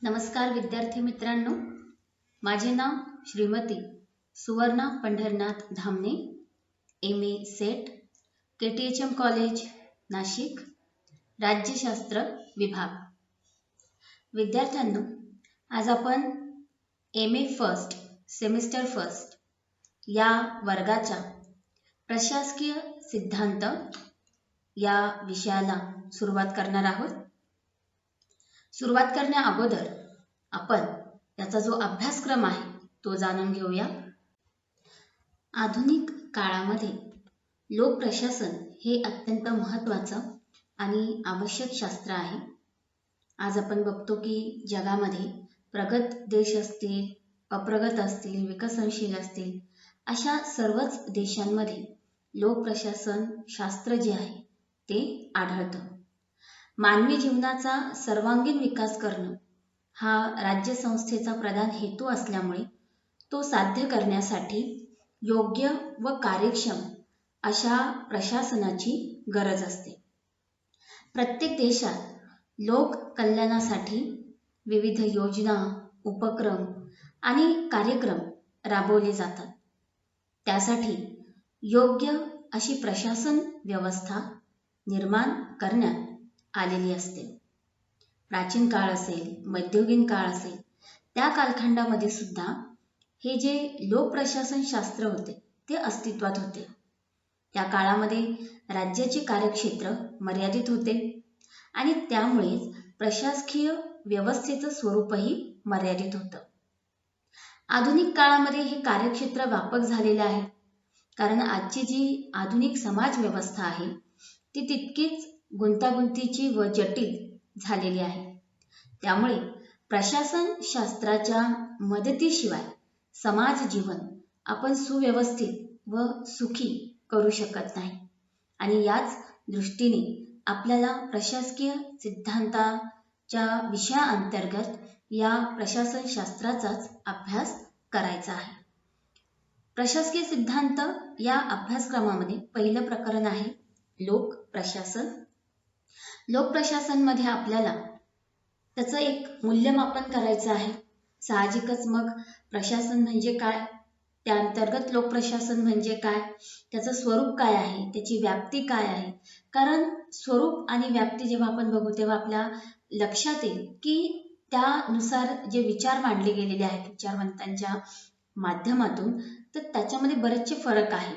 नमस्कार विद्यार्थी मित्रांनो, माझे नाव Shrimati Suvarna Pandharnath Dhamane, MA. SET, KTHM college Nashik, राज्यशास्त्र विभाग। विद्यार्थ्यांनो, आज आपण M.A. फर्स्ट सेमिस्टर फर्स्ट या वर्गाच्या प्रशासकीय सिद्धांत या विषयाला सुरुवात करणार आहोत। सुरुवात करण्या अगोदर आपण याचा जो अभ्यासक्रम आहे तो जाणून घेऊया। आधुनिक काळामध्ये लोक प्रशासन हे अत्यंत महत्त्वाचं आणि आवश्यक शास्त्र आहे। आज आपण बघतो की जगामध्ये प्रगत देश असतील, अप्रगत असतील, विकसनशील असतील, अशा सर्वच देशांमध्ये लोक प्रशासन शास्त्र जे आहे ते आढळतं। मानवी जीवनाचा सर्वांगीण विकास करणं हा राज्यसंस्थेचा प्रधान हेतू असल्यामुळे तो साध्य करण्यासाठी योग्य व कार्यक्षम अशा प्रशासनाची गरज असते। प्रत्येक देशात लोक कल्याणासाठी विविध योजना, उपक्रम आणि कार्यक्रम राबवले जातात। त्यासाठी योग्य अशी प्रशासन व्यवस्था निर्माण करण्यात आलेली असते। प्राचीन काळ असेल, मध्ययुगीन काळ असेल, त्या कालखंडामध्ये सुद्धा हे जे लोक प्रशासन शास्त्र होते ते अस्तित्वात होते। त्या काळामध्ये राज्याचे कार्यक्षेत्र मर्यादित होते आणि त्यामुळेच प्रशासकीय व्यवस्थेचं स्वरूपही मर्यादित होतं। आधुनिक काळामध्ये हे कार्यक्षेत्र व्यापक झालेलं आहे, कारण आजची जी आधुनिक समाज व्यवस्था आहे ती तितकीच गुंतागुंतीची व जटिल झालेली आहे। त्यामुळे प्रशासन शास्त्राच्या मदतीशिवाय समाज जीवन आपण सुव्यवस्थित व सुखी करू शकत नाही आणि याच दृष्टीने आपल्याला प्रशासकीय सिद्धांताच्या विषयाअंतर्गत या प्रशासन शास्त्राचाच अभ्यास करायचा आहे। प्रशासकीय सिद्धांत या अभ्यासक्रमामध्ये पहिलं प्रकरण आहे लोक प्रशासन। लोक प्रशासन मध्ये आपल्याला त्याचं एक मूल्यमापन करायचं आहे। साहजिकच मग प्रशासन म्हणजे काय, त्या अंतर्गत लोक प्रशासन म्हणजे काय, त्याचं स्वरूप काय आहे, त्याची व्याप्ती काय आहे। कारण स्वरूप आणि व्याप्ती जेव्हा आपण बघू तेव्हा आपल्या लक्षात येईल की त्यानुसार जे विचार मांडले गेलेले आहेत विचारवंतांच्या माध्यमातून, तर त्याच्यामध्ये बरेचसे फरक आहे।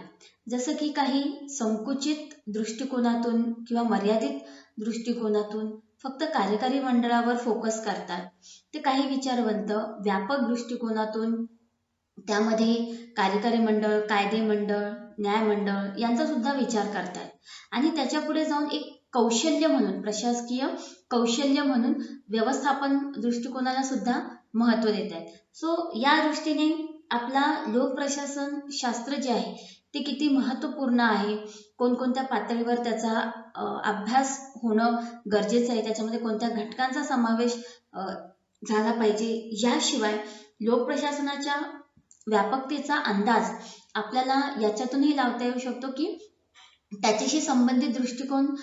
जसं की काही संकुचित दृष्टिकोनातून किंवा मर्यादित दृष्टिकोनातून फक्त कार्यकारी मंडळावर फोकस करतात, ते काही विचारवंत व्यापक दृष्टिकोनातून त्यामध्ये कार्यकारी मंडळ, कायदे मंडळ, न्याय मंडळ यांचा सुद्धा विचार करतात आणि त्याच्या पुढे जाऊन एक कौशल्य म्हणून, प्रशासकीय कौशल्य म्हणून व्यवस्थापन दृष्टिकोनाला सुद्धा महत्त्व देत आहेत। सो या दृष्टीने आपला लोक प्रशासन शास्त्र जे आहे ते किती महत्त्वपूर्ण आहे, कोणकोणत्या पातळीवर त्याचा अभ्यास होणं गरजेचं आहे, त्याच्यामध्ये कोणत्या घटकांचा समावेश झाला पाहिजे, याशिवाय लोक प्रशासनाच्या व्यापकतेचा अंदाज आपल्याला याच्यातूनही लावता येऊ शकतो की त्याच्याशी संबंधित दृष्टिकोन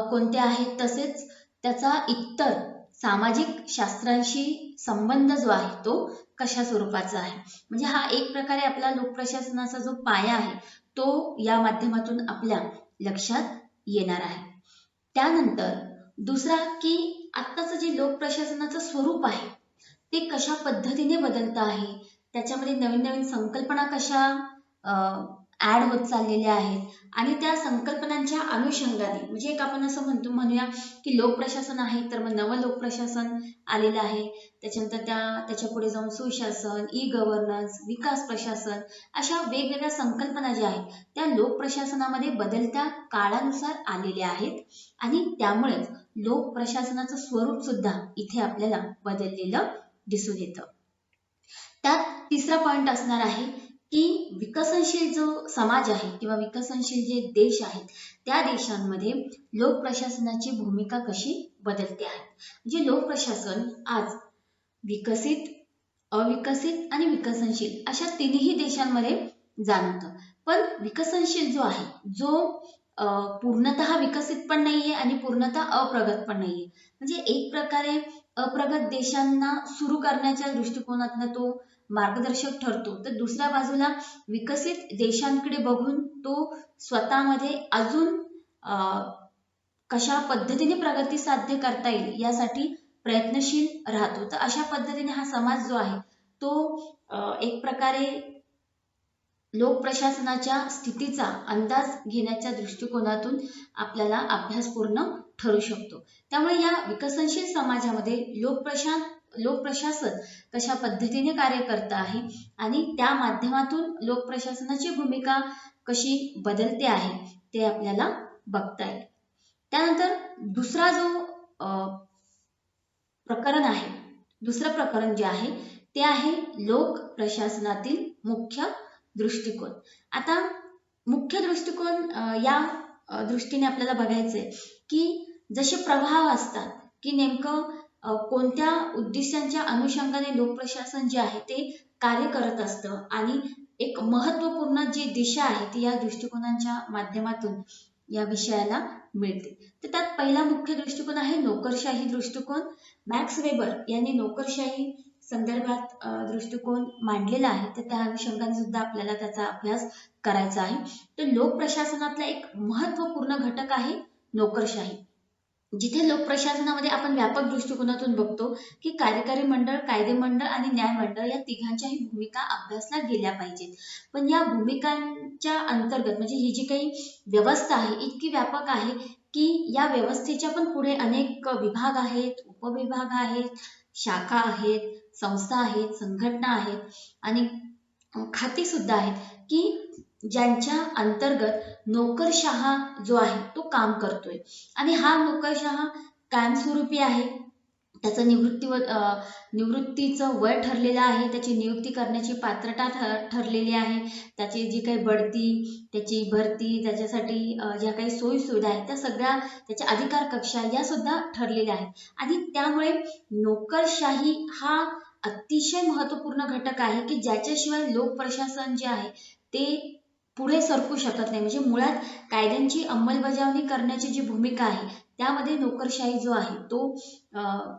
कोणते आहेत, तसेच त्याचा इतर सामाजिक शास्त्रांशी संबंध जो आहे तो कशा स्वरूपाचा आहे। म्हणजे हा एक प्रकारे आपला लोक प्रशासनाचा जो पाया आहे तो या माध्यमातून आपल्या लक्षात येणार आहे। त्यानंतर दुसरा की आत्ताचं जे लोक प्रशासनाचं स्वरूप आहे ते कशा पद्धतीने बदलत आहे, त्याच्यामध्ये नवीन नवीन संकल्पना कशा ऍड होत चाललेल्या आहेत आणि त्या संकल्पनांच्या अनुषंगाने, म्हणजे एक आपण असं म्हणूया की लोक प्रशासन आहे तर मग नवं लोक प्रशासन आलेलं आहे, त्याच्यानंतर त्याच्या पुढे जाऊन सुशासन, ई गव्हर्नन्स, विकास प्रशासन, अशा वेगवेगळ्या संकल्पना ज्या आहेत त्या लोक प्रशासनामध्ये बदलत्या काळानुसार आलेल्या आहेत आणि त्यामुळेच लोक प्रशासनाचं स्वरूप सुद्धा इथे आपल्याला बदललेलं दिसून येतं। त्यात तिसरा पॉइंट असणार आहे की विकसनशील जो समाज आहे किंवा विकसनशील जे देश आहेत त्या देशांमध्ये लोक प्रशासनाची भूमिका कशी बदलते आहे। म्हणजे लोक प्रशासन आज विकसित, अविकसित आणि विकसनशील अशा तिन्ही देशांमध्ये जाणवतं। पण विकसनशील जो आहे, जो पूर्णतः विकसित पण नाहीये आणि पूर्णतः अप्रगत पण नाहीये, म्हणजे एक प्रकारे अप्रगत देशांना सुरू करण्याच्या दृष्टिकोनातून तो मार्गदर्शक ठरतो, तर दुसऱ्या बाजूला विकसित देशांकडे बघून तो स्वतःमध्ये अजून कशा पद्धतीने प्रगती साध्य करता येईल यासाठी प्रयत्नशील राहतो. तर अशा पद्धतीने हा समाज जो आहे तो एक प्रकारे लोकप्रशासनाच्या स्थितीचा अंदाज घेण्याच्या दृष्टिकोनातून आपल्याला अभ्यासपूर्ण ठरू शकतो. त्यामुळे या विकसनशील समाजामध्ये लोकप्रशासन कशा पद्धतीने कार्य करत आहे आणि त्या माध्यमातून लोकप्रशासनाची भूमिका कशी बदलते आहे ते आपल्याला बघता येईल. त्यानंतर दुसरं प्रकरण जे आहे ते आहे लोक प्रशासनातील मुख्य दृष्टिकोन. आता मुख्य दृष्टिकोन या दृष्टीने आपल्याला बघायचंय की जसे प्रवाह असतात की नेमकं कोणत्या उद्दिष्टांच्या अनुषंगाने लोकप्रशासन जे आहे ते कार्य करत असतं आणि एक महत्वपूर्ण जी दिशा आहे ती या दृष्टिकोनांच्या माध्यमातून या विषयाला मिळते. तर त्यात पहिला मुख्य दृष्टिकोन आहे नोकरशाही दृष्टिकोन. मॅक्स वेबर यांनी नोकरशाही संदर्भात दृष्टिकोन मांडलेला आहे, तर त्या अनुषंगाने सुद्धा आपल्याला त्याचा अभ्यास करायचा आहे. तर लोकप्रशासनातला एक महत्वपूर्ण घटक आहे नोकरशाही, जिथे लोकप्रशासनामध्ये आपण व्यापक दृष्टिकोनातून बघतो की कार्यकारी मंडळ, कायदे मंडळ आणि न्याय मंडळ या तिघांच्याही भूमिका अभ्यासल्या गेल्या पाहिजेत. पण या भूमिकांच्या अंतर्गत म्हणजे ही जी काही व्यवस्था आहे इतकी व्यापक आहे की या व्यवस्थेच्या पण पुढे अनेक विभाग आहेत, उपविभाग आहेत, शाखा आहेत, संस्था आहेत, संघटना आहेत आणि खाती सुद्धा आहेत की ज्यांच्या अंतर्गत नोकरशहा जो आहे तो काम करतोय. आणि हा नोकरशहा कायमस्वरूपी आहे, त्याचं निवृत्तीचं वय ठरलेलं आहे, त्याची नियुक्ती करण्याची पात्रता ठरलेली आहे, त्याची जी काही बढती, त्याची भरती, त्याच्यासाठी ज्या काही सोयी सुविधा आहेत त्या सगळ्या, त्याच्या अधिकार कक्षा या सुद्धा ठरलेल्या आहेत. आणि त्यामुळे नोकरशाही हा अतिशय महत्वपूर्ण घटक आहे की ज्याच्याशिवाय लोकप्रशासन जे आहे ते पुढे सरकू शकत नाही. म्हणजे मुळात कायद्यांची अंमलबजावणी करण्याची जी भूमिका आहे त्यामध्ये नोकरशाही जो आहे तो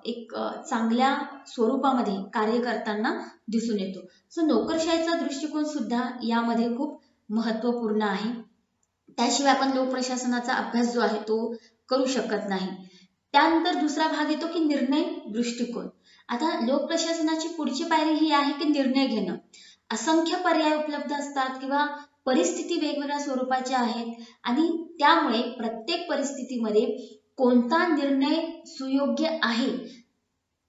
एक चांगल्या स्वरूपामध्ये कार्य करताना दिसून येतो. सो नोकरशाहीचा दृष्टिकोन सुद्धा यामध्ये खूप महत्वपूर्ण आहे. त्याशिवाय आपण लोकप्रशासनाचा अभ्यास जो आहे तो करू शकत नाही. त्यानंतर दुसरा भाग येतो की निर्णय दृष्टिकोन. आता लोकप्रशासनाची पुढची पायरी ही आहे की निर्णय घेणं. असंख्य पर्याय उपलब्ध असतात किंवा परिस्थिती वेगवेगळ्या स्वरूपाच्या आहेत आणि त्यामुळे प्रत्येक परिस्थितीमध्ये कोणता निर्णय सुयोग्य आहे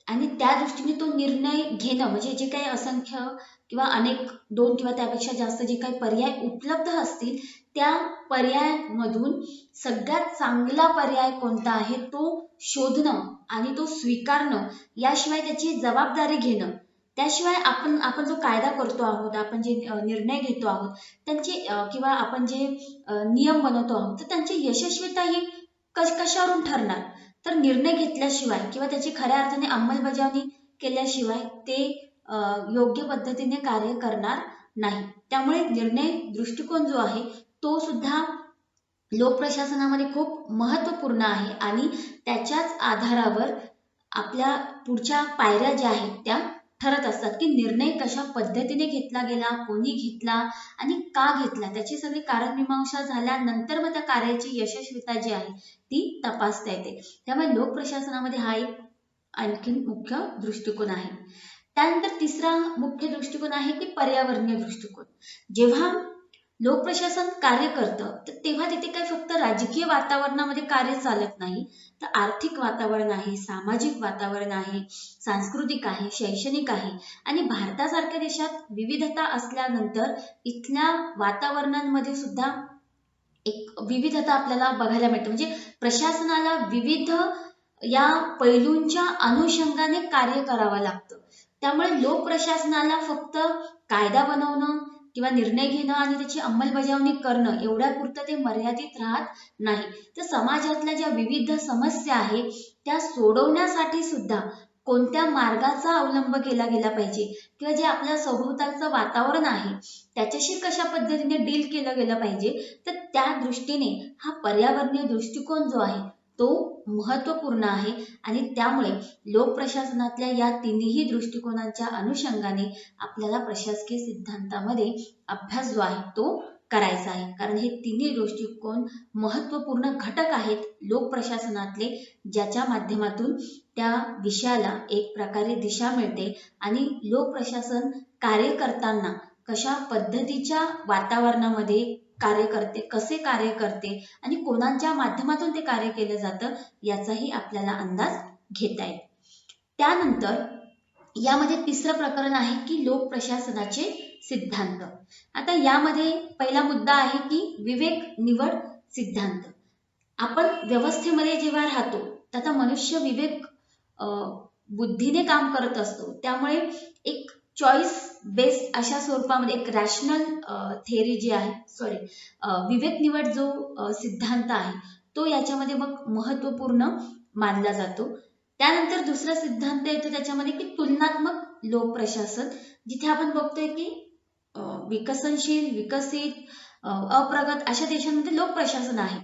आणि त्या दृष्टीने तो निर्णय घेणं म्हणजे जे काही असंख्य किंवा अनेक 2 किंवा त्यापेक्षा जास्त जे काही पर्याय उपलब्ध असतील त्या पर्यायामधून सगळ्यात चांगला पर्याय कोणता आहे तो शोधणं आणि तो स्वीकारणं, याशिवाय त्याची जबाबदारी घेणं, त्याशिवाय आपण जो कायदा करतो आहोत, आपण जे निर्णय घेतो आहोत त्यांचे किंवा आपण जे नियम बनवतो आहोत तर त्यांची यशस्वीता ही कशावरून ठरणार, तर निर्णय घेतल्याशिवाय किंवा त्याची खऱ्या अर्थाने अंमलबजावणी केल्याशिवाय ते योग्य पद्धतीने कार्य करणार नाही. त्यामुळे निर्णय दृष्टिकोन जो आहे तो सुद्धा लोकप्रशासनामध्ये खूप महत्वपूर्ण आहे आणि त्याच्याच आधारावर आपल्या पुढच्या पायऱ्या ज्या आहेत त्या ठरत असतात की निर्णय कशा पद्धतीने घेतला गेला, कोणी घेतला आणि का घेतला, त्याची सगळी कारणमीमांसा झाल्यानंतर मग त्या कार्याची यशस्वीता जी आहे ती तपासता येते. त्यामुळे लोकप्रशासनामध्ये हा एक आणखीन मुख्य दृष्टिकोन आहे. त्यानंतर तिसरा मुख्य दृष्टिकोन आहे की पर्यावरणीय दृष्टिकोन. जेव्हा लोकप्रशासन कार्य करतं तर तेव्हा तिथे काही फक्त राजकीय वातावरणामध्ये कार्य चालत नाही, तर आर्थिक वातावरण आहे, सामाजिक वातावरण आहे, सांस्कृतिक आहे, शैक्षणिक आहे आणि भारतासारख्या देशात विविधता असल्यानंतर इथल्या वातावरणांमध्ये सुद्धा एक विविधता आपल्याला बघायला मिळते. म्हणजे प्रशासनाला विविध या पैलूंच्या अनुषंगाने कार्य करावं लागतं. त्यामुळे लोकप्रशासनाला फक्त कायदा बनवणं किंवा निर्णय घेणं आणि त्याची अंमलबजावणी करणं एवढ्यापुरतं ते मर्यादित राहत नाही, तर समाजातल्या ज्या विविध समस्या आहेत त्या सोडवण्यासाठी सुद्धा कोणत्या मार्गाचा अवलंब केला गेला पाहिजे किंवा जे आपल्या सभोवतालचं वातावरण आहे त्याच्याशी कशा पद्धतीने डील केलं गेलं पाहिजे, तर त्या दृष्टीने हा पर्यावरणीय दृष्टिकोन जो आहे तो महत्त्वपूर्ण आहे आणि त्यामुळे लोकप्रशासनातल्या या तिन्ही दृष्टिकोनांच्या अनुषंगाने आपल्याला प्रशासकीय सिद्धांतामध्ये अभ्यास जो आहे तो करायचा आहे, कारण हे तिन्ही दृष्टिकोन महत्त्वपूर्ण घटक आहेत लोकप्रशासनातले, ज्याच्या माध्यमातून त्या विषयाला एक प्रकारे दिशा मिळते आणि लोकप्रशासन कार्य करताना कशा पद्धतीच्या वातावरणामध्ये कार्य करते, कसे कार्य करते आणि कोणाच्या माध्यमातून ते कार्य केलं जातं याचाही आपल्याला अंदाज घेता येईल. त्यानंतर यामध्ये तिसरं प्रकरण आहे की लोक प्रशासनाचे सिद्धांत. आता यामध्ये पहिला मुद्दा आहे की विवेक निवड सिद्धांत. आपण व्यवस्थेमध्ये जेव्हा राहतो तर मनुष्य विवेक बुद्धीने काम करत असतो, त्यामुळे एक चॉईस बेस्ड अशा स्वरूपामध्ये एक रॅशनल थेअरी जी आहे विवेक निवड जो सिद्धांत आहे तो याच्यामध्ये मग महत्त्वपूर्ण मानला जातो. त्यानंतर दुसरा सिद्धांत येतो त्याच्यामध्ये की तुलनात्मक लोक प्रशासन, जिथे आपण बघतोय की विकसनशील, विकसित, अप्रगत अशा देशांमध्ये लोक प्रशासन आहे.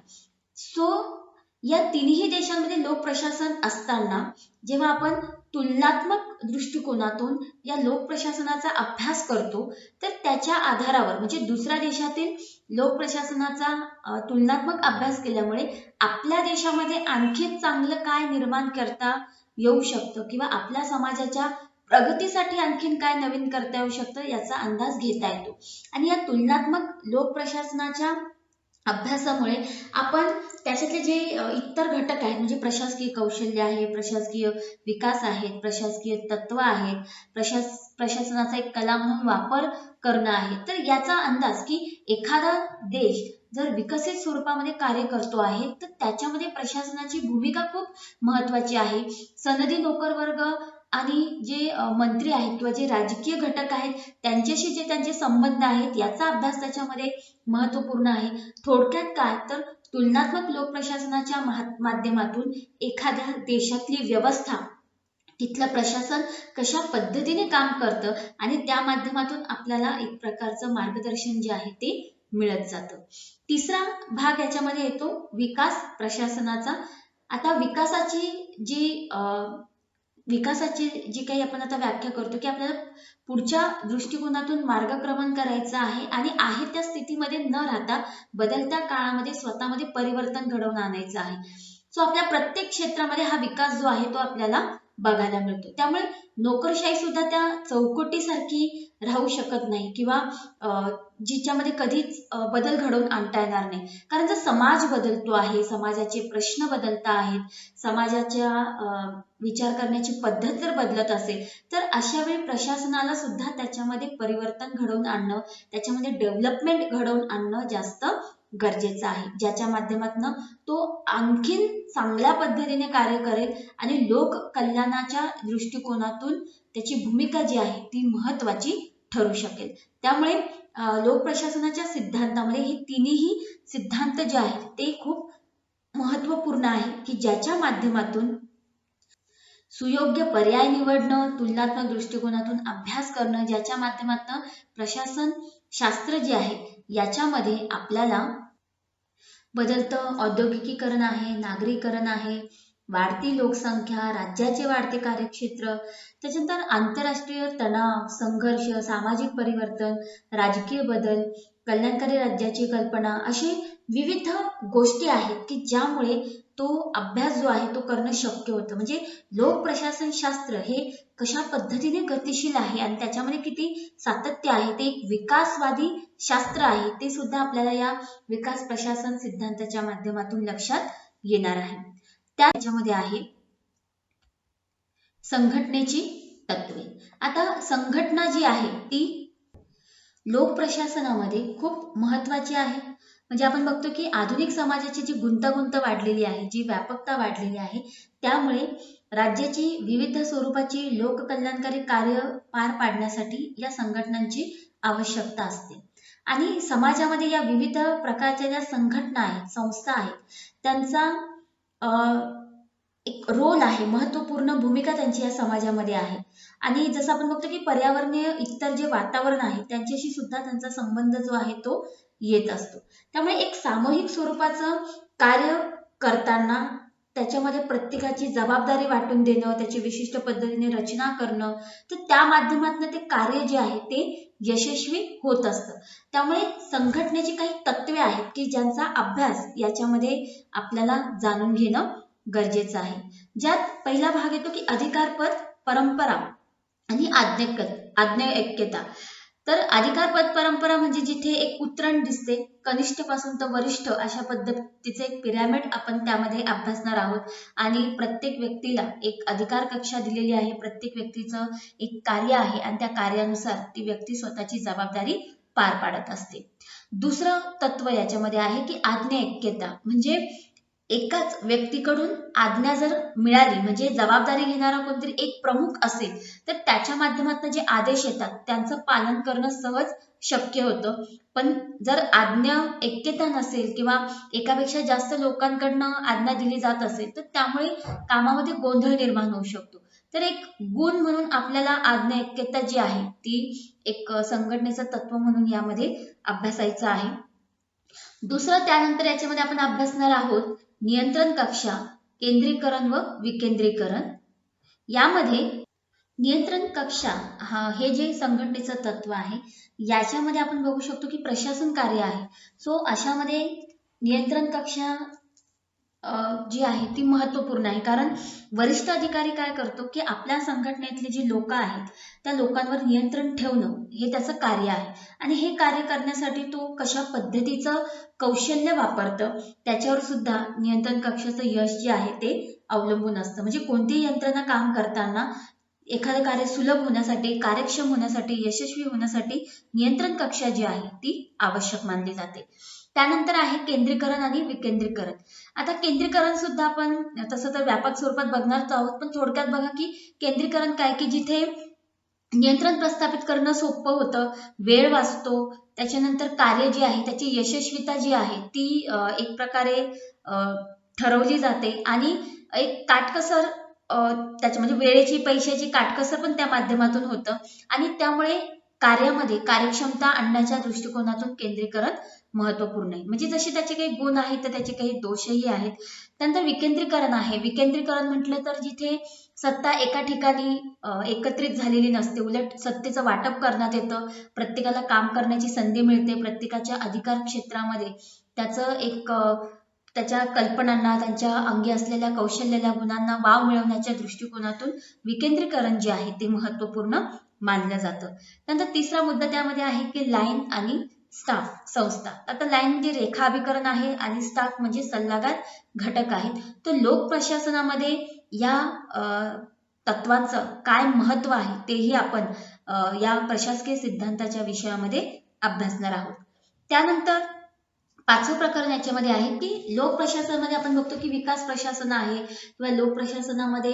या तिन्ही देशांमध्ये लोक प्रशासन असताना जेव्हा आपण तुलनात्मक दृष्टिकोनातून या लोक प्रशासनाचा अभ्यास करतो तर त्याच्या आधारावर म्हणजे दुसऱ्या देशातील लोक प्रशासनाचा तुलनात्मक अभ्यास केल्यामुळे आपल्या देशामध्ये आणखी चांगलं काय निर्माण करता येऊ शकतं किंवा आपल्या समाजाच्या प्रगतीसाठी आणखीन काय नवीन करता येऊ शकतं याचा अंदाज घेता येतो. आणि या तुलनात्मक लोक प्रशासनाच्या अभ्यासामुळे आपण त्याच्यातले जे इतर घटक आहेत म्हणजे प्रशासकीय कौशल्य आहे, प्रशासकीय विकास आहेत, प्रशासकीय तत्व आहेत, प्रशासनाचा एक कला म्हणून वापर करणं आहे, तर याचा अंदाज की एखादा देश जर विकसित स्वरूपामध्ये कार्य करतो आहे तर त्याच्यामध्ये प्रशासनाची भूमिका खूप महत्त्वाची आहे. सनदी नोकरवर्ग आणि जे मंत्री आहेत किंवा जे राजकीय घटक आहेत त्यांच्याशी जे त्यांचे संबंध आहेत याचा अभ्यास त्याच्यामध्ये महत्त्वपूर्ण आहे. थोडक्यात काय तर तुलनात्मक लोक प्रशासनाच्या माध्यमातून एखाद्या देशातली व्यवस्था, तिथलं प्रशासन कशा पद्धतीने काम करतं आणि त्या माध्यमातून आपल्याला एक प्रकारचं मार्गदर्शन जे आहे ते मिळत जातं. तिसरा भाग याच्यामध्ये येतो विकास प्रशासनाचा. आता विकासाची जी काही आपण आता व्याख्या करतो की आपल्याला पुढच्या दृष्टिकोनातून मार्गक्रमण करायचं आहे आणि आहे त्या स्थितीमध्ये न राहता बदलत्या काळामध्ये स्वतःमध्ये परिवर्तन घडवून आणायचं आहे. आपल्या प्रत्येक क्षेत्रामध्ये हा विकास जो आहे तो आपल्याला बघायला मिळतो. त्यामुळे नोकरशाही सुद्धा त्या चौकटीसारखी राहू शकत नाही किंवा जिच्यामध्ये कधीच बदल घडवून आणता येणार नाही, कारण जर समाज बदलतो आहे, समाजाचे प्रश्न बदलत आहेत, समाजाच्या विचार करण्याची पद्धत जर बदलत असेल तर अशा वेळी प्रशासनाला सुद्धा त्याच्यामध्ये परिवर्तन घडवून आणणं, त्याच्यामध्ये डेव्हलपमेंट घडवून आणणं जास्त गरजेचं आहे, ज्याच्या माध्यमातून तो आणखीन चांगल्या पद्धतीने कार्य करेल आणि लोक कल्याणाच्या दृष्टिकोनातून त्याची भूमिका जी आहे ती महत्त्वाची ठरू शकेल. त्यामुळे लोक प्रशासनाच्या सिद्धांतामध्ये हे तिन्ही सिद्धांत जे आहेत ते खूप महत्त्वपूर्ण आहे की ज्याच्या माध्यमातून सुयोग्य पर्याय निवडणं, तुलनात्मक दृष्टिकोनातून अभ्यास करणं, ज्याच्या माध्यमातून प्रशासन शास्त्र जे आहे याच्यामध्ये आपल्याला बदलतं औद्योगिकीकरण आहे, नागरीकरण आहे, वाढती लोकसंख्या, राज्याचे वाढते कार्यक्षेत्र, त्याच्यानंतर आंतरराष्ट्रीय तणाव, संघर्ष, सामाजिक परिवर्तन, राजकीय बदल, कल्याणकारी राज्याची कल्पना, असे विविध गोष्टी आहेत की ज्यामुळे तो अभ्यास जो आहे तो करणं शक्य होतं. म्हणजे लोक प्रशासन शास्त्र हे कशा पद्धतीने गतिशील आहे आणि त्याच्यामध्ये किती सातत्य आहे, ते एक विकासवादी शास्त्र आहे, ते सुद्धा आपल्याला या विकास प्रशासन सिद्धांताच्या माध्यमातून लक्षात येणार आहे. त्याच्यामध्ये आहे संघटनेची तत्वे. आता संघटना जी आहे ती लोक प्रशासनामध्ये खूप महत्त्वाची आहे. म्हणजे आपण बघतो की आधुनिक समाजाची जी गुंतागुंत वाढलेली आहे, जी व्यापकता वाढलेली आहे, त्यामुळे राज्याची विविध स्वरूपाची लोककल्याणकारी कार्य पार पाडण्यासाठी या संघटनांची आवश्यकता असते. आणि समाजामध्ये या विविध प्रकारच्या ज्या संघटना आहेत, संस्था आहेत, त्यांचा एक रोल आहे, महत्त्वपूर्ण भूमिका त्यांची या समाजामध्ये आहे. आणि जसं आपण बघतो की पर्यावरणीय इतर जे वातावरण आहे त्यांच्याशी सुद्धा त्यांचा संबंध जो आहे तो येत असतो. त्यामुळे एक सामूहिक स्वरूपाचं कार्य करताना त्याच्यामध्ये प्रत्येकाची जबाबदारी वाटून देणं, त्याची विशिष्ट पद्धतीने रचना करणं, तर त्या माध्यमातून ते कार्य जे आहे ते यशस्वी होत असतं. त्यामुळे संघटनेची काही तत्वे आहेत की ज्यांचा अभ्यास याच्यामध्ये आपल्याला जाणून घेणं गरजेचं आहे. ज्यात पहिला भाग येतो की अधिकारपद, परंपरा आणि आज्ञा ऐक्यता. तर अधिकारपद परंपरा म्हणजे जिथे एक उतरण दिसते, कनिष्ठ पासून तर वरिष्ठ अशा पद्धतीचे एक पिरॅमिड आपण त्यामध्ये अभ्यासणार आहोत. आणि प्रत्येक व्यक्तीला एक अधिकार कक्षा दिलेली आहे, प्रत्येक व्यक्तीचं एक कार्य आहे आणि त्या कार्यानुसार ती व्यक्ती स्वतःची जबाबदारी पार पाडत असते. दुसरं तत्व याच्यामध्ये आहे की आज्ञा-ऐक्यता, म्हणजे एकाच व्यक्तीकडून आज्ञा जर मिळाली, म्हणजे जबाबदारी घेणारा कोणतरी एक प्रमुख असेल, तर त्याच्या माध्यमातून जे आदेश येतात त्यांचं पालन करणं सहज शक्य होतं. पण जर आज्ञा ऐक्यता नसेल किंवा एकापेक्षा जास्त लोकांकडनं आज्ञा दिली जात असेल, तर त्यामुळे कामामध्ये गोंधळ निर्माण होऊ शकतो. तर एक गुण म्हणून आपल्याला आज्ञा ऐक्यता जी आहे ती एक संघटनेचं तत्व म्हणून यामध्ये अभ्यासायचं आहे. दुसरं त्यानंतर याच्यामध्ये आपण अभ्यासणार आहोत नियंत्रण कक्षा, केंद्रीकरण व विकेंद्रीकरण. यामध्ये नियंत्रण कक्षा हे जे संघटनेचं तत्व आहे याच्यामध्ये आपण बघू शकतो की प्रशासन कार्य आहे. सो अशामध्ये नियंत्रण कक्षा जी आहे ती महत्वपूर्ण आहे, कारण वरिष्ठ अधिकारी काय करतो की आपल्या संघटनेतले जे लोक आहेत त्या लोकांवर नियंत्रण ठेवणं हे त्याचं कार्य आहे. आणि हे कार्य करण्यासाठी तो कशा पद्धतीचं कौशल्य वापरतं त्याच्यावर सुद्धा नियंत्रण कक्षाचं यश जे आहे ते अवलंबून असतं. म्हणजे कोणतीही यंत्रणा काम करताना एखादं कार्य सुलभ होण्यासाठी, कार्यक्षम होण्यासाठी, यशस्वी होण्यासाठी नियंत्रण कक्षा जी आहे ती आवश्यक मानली जाते. त्यानंतर आहे केंद्रीकरण आणि विकेंद्रीकरण. आता केंद्रीकरण सुद्धा आपण तसं तर व्यापक स्वरूपात बघणारच आहोत, पण थोडक्यात बघा की केंद्रीकरण काय की जिथे नियंत्रण प्रस्थापित करणं सोपं होतं, वेळ वाचतो, त्याच्यानंतर कार्य जी आहे त्याची यशस्वीता जी आहे ती एक प्रकारे ठरवली जाते आणि एक काटकसर त्याच्या म्हणजे वेळेची, पैशाची काटकसर पण त्या माध्यमातून होतं आणि त्यामुळे कार्यामध्ये कार्यक्षमता आणण्याच्या दृष्टिकोनातून केंद्रीकरण महत्वपूर्ण आहे. म्हणजे जसे त्याचे काही गुण आहेत तर त्याचे काही दोषही आहेत. त्यानंतर विकेंद्रीकरण आहे. विकेंद्रीकरण म्हटलं तर जिथे सत्ता एका ठिकाणी एकत्रित झालेली नसते, उलट सत्तेचं वाटप करण्यात येतं, प्रत्येकाला काम करण्याची संधी मिळते, प्रत्येकाच्या अधिकार क्षेत्रामध्ये त्याचं एक त्याच्या कल्पनांना, त्यांच्या अंगी असलेल्या कौशल्याला, गुणांना वाव मिळवण्याच्या दृष्टिकोनातून विकेंद्रीकरण जे आहे ते महत्वपूर्ण मानलं जातं. त्यानंतर तिसरा मुद्दा त्यामध्ये आहे की लाईन आणि स्टाफ संस्था. आता लाईन म्हणजे रेखाभिकरण आहे आणि स्टाफ म्हणजे सल्लागार घटक आहेत. तर लोक प्रशासनामध्ये या तत्वांचं काय महत्व आहे तेही आपण या प्रशासकीय सिद्धांताच्या विषयामध्ये अभ्यासणार आहोत. त्यानंतर पाचवं प्रकरण याच्यामध्ये आहे की लोक प्रशासनामध्ये आपण बघतो की विकास प्रशासन आहे किंवा लोक प्रशासनामध्ये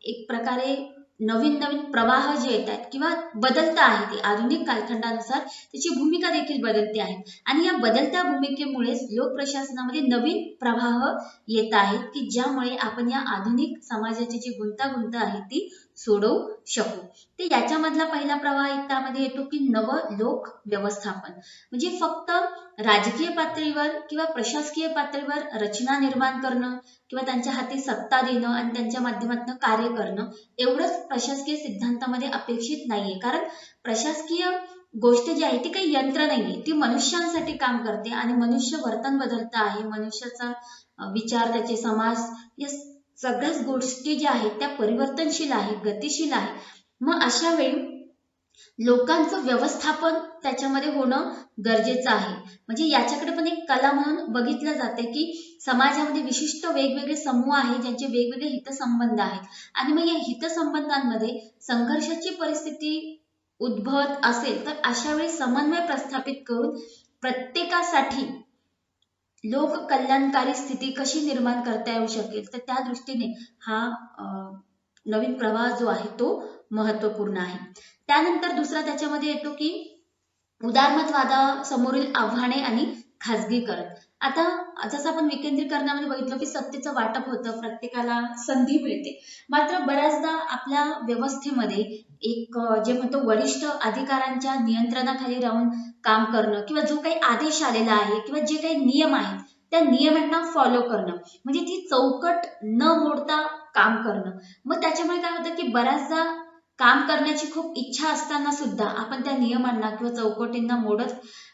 एक प्रकारे नवीन नवीन प्रवाह जे येतात किंवा बदलता आहे ते आधुनिक कालखंडानुसार त्याची भूमिका देखील बदलते आहे आणि या बदलत्या भूमिकेमुळेच लोक प्रशासनामध्ये नवीन प्रवाह येत आहेत की ज्यामुळे आपण या आधुनिक समाजाची जी गुंतागुंत आहे ती सोडवू शकू. ते याच्यामधला पहिला प्रवाह त्यामध्ये येतो की नव लोक व्यवस्थापन. म्हणजे फक्त राजकीय पातळीवर किंवा प्रशासकीय पातळीवर रचना निर्माण करणं किंवा त्यांच्या हाती सत्ता देणं आणि त्यांच्या माध्यमातून कार्य करणं एवढंच प्रशासकीय सिद्धांतामध्ये अपेक्षित नाहीये. कारण प्रशासकीय गोष्ट जी आहे ती काही यंत्र नाहीये, ती मनुष्यांसाठी काम करते आणि मनुष्य वर्तन बदलत आहे, मनुष्याचा विचार, त्याचे समाज या सगळ्याच गोष्टी ज्या आहेत त्या परिवर्तनशील आहेत, गतिशील आहे. मग अशा वेळी लोकांचं व्यवस्थापन त्याच्यामध्ये होणं गरजेचं आहे. म्हणजे याच्याकडे पण एक कला म्हणून बघितलं जाते की समाजामध्ये विशिष्ट वेगवेगळे समूह आहेत ज्यांचे वेगवेगळे हितसंबंध आहेत आणि मग या हितसंबंधांमध्ये संघर्षाची परिस्थिती उद्भवत असेल तर अशा वेळी समन्वय प्रस्थापित करून प्रत्येकासाठी लोक कल्याणकारी स्थिती कशी निर्माण करता येऊ शकेल तर त्या दृष्टीने हा नवीन प्रवाह जो आहे तो महत्वपूर्ण आहे. त्यानंतर दुसरा त्याच्यामध्ये येतो की उदारमतवादासमोरील आव्हाने आणि खाजगीकरण. आता जसं आपण विकेंद्रीकरणामध्ये बघितलं की सत्तेचं वाटप होतं, प्रत्येकाला संधी मिळते, मात्र बऱ्याचदा आपल्या व्यवस्थेमध्ये एक जे म्हणतो वरिष्ठ अधिकाऱ्यांच्या नियंत्रणाखाली राहून काम करणं किंवा जो काही आदेश आलेला आहे किंवा जे काही नियम आहेत त्या नियमांना फॉलो करणं, म्हणजे ती चौकट न मोडता काम करणं. मग त्याच्यामुळे काय होतं की बऱ्याचदा काम करण्याची खूप इच्छा असताना सुद्धा आपण त्या नियमांना किंवा चौकटींना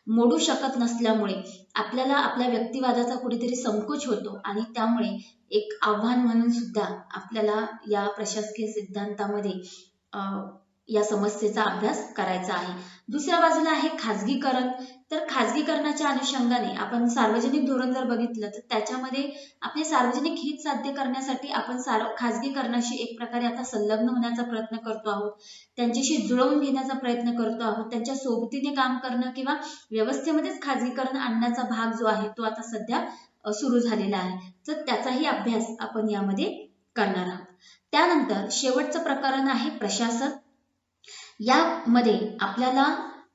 मोडू शकत नसल्यामुळे आपल्याला आपल्या व्यक्तिवादाचा कुठेतरी संकोच होतो आणि त्यामुळे एक आव्हान म्हणून सुद्धा आपल्याला या प्रशासकीय सिद्धांतामध्ये या समस्येचा अभ्यास करायचा आहे. दुसऱ्या बाजूला आहे खाजगीकरण. तर खाजगीकरणाच्या अनुषंगाने आपण सार्वजनिक धोरण जर बघितलं तर त्याच्यामध्ये आपले सार्वजनिक हित साध्य करण्यासाठी आपण खाजगीकरणाशी एक प्रकारे आता संलग्न होण्याचा प्रयत्न करतो आहोत, त्यांच्याशी जुळवून घेण्याचा प्रयत्न करतो आहोत, त्यांच्या सोबतीने काम करणं किंवा व्यवस्थेमध्येच खाजगीकरण आणण्याचा भाग जो आहे तो आता सध्या सुरू झालेला आहे. तर त्याचाही अभ्यास आपण यामध्ये करणार आहोत. त्यानंतर शेवटचं प्रकरण आहे प्रशासन. यामध्ये आपल्याला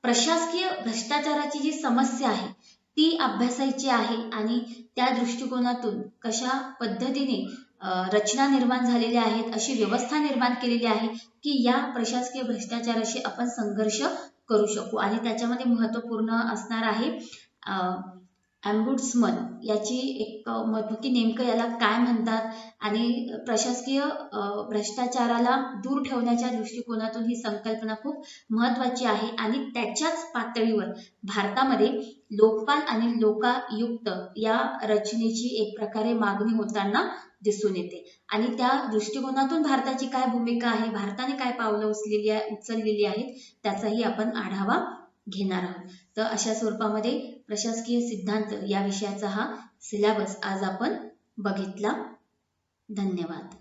प्रशासकीय भ्रष्टाचाराची जी समस्या आहे ती अभ्यासायची आहे आणि त्या दृष्टिकोनातून कशा पद्धतीने रचना निर्माण झालेल्या आहेत, अशी व्यवस्था निर्माण केलेली आहे की या प्रशासकीय भ्रष्टाचाराशी आपण संघर्ष करू शकू. आणि त्याच्यामध्ये महत्त्वपूर्ण असणार आहे ॲम्बुड्समन याची एक महत्व की नेमकं याला काय म्हणतात आणि प्रशासकीय भ्रष्टाचाराला दूर ठेवण्याच्या दृष्टिकोनातून ही संकल्पना खूप महत्त्वाची आहे. आणि त्याच्याच पातळीवर भारतामध्ये लोकपाल आणि लोकायुक्त या रचनेची एक प्रकारे मागणी होताना दिसून येते आणि त्या दृष्टिकोनातून भारताची काय भूमिका आहे, भारताने काय पावलं उचललेली आहेत त्याचाही आपण आढावा घेणार आहोत. तर अशा स्वरूपामध्ये प्रशासकीय सिद्धांत या विषयाचा हा सिलेबस आज आपण बघितला. धन्यवाद.